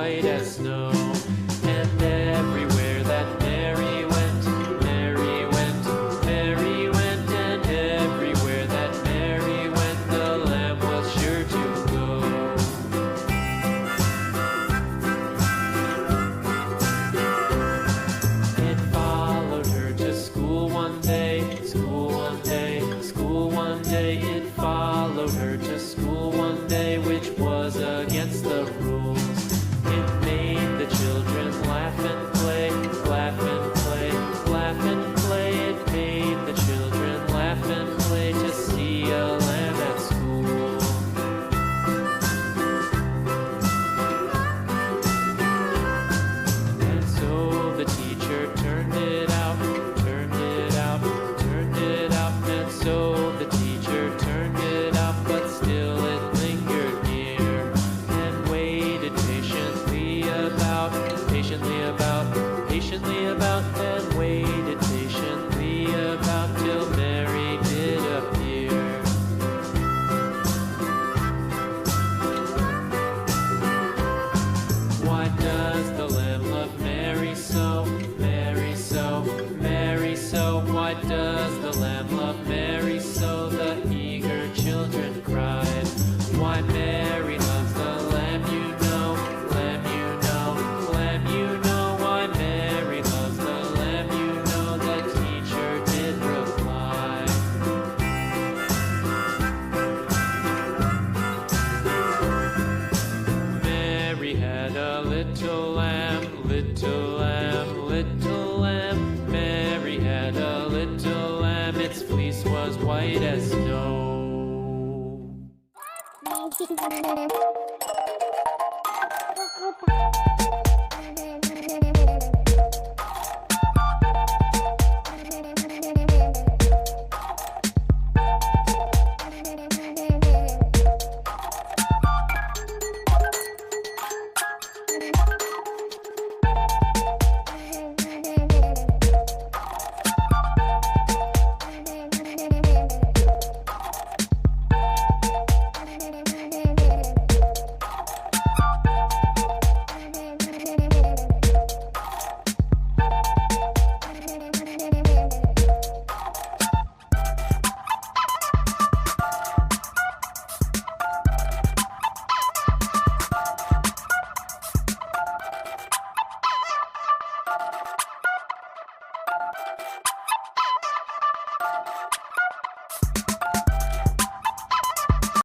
white as snow. And everywhere that Mary went, Mary went, Mary went, and everywhere that Mary went, the lamb was sure to go. It followed her to school one day, school one day, school one day. It followed her to school one day, which was against the rules. It made the children laugh and play, laugh and play, laugh and play. It made the children laugh and play to see a lamb at school. And so the teacher turned it out, turned it out, turned it out. And so the teacher turned it out, but still it lingered near and waited patiently about, patiently about, and waited patiently about till Mary did appear. Why does the lamb love Mary so, Mary so, Mary so? Why does the lamb love Mary so? The eager children cried. Why Mary loves the lamb, you know, lamb, you know, lamb, you know. Why Mary loves the lamb, you know, the teacher did reply. Mary had a little lamb, little lamb, little lamb. Mary had a little lamb, its fleece was white as snow.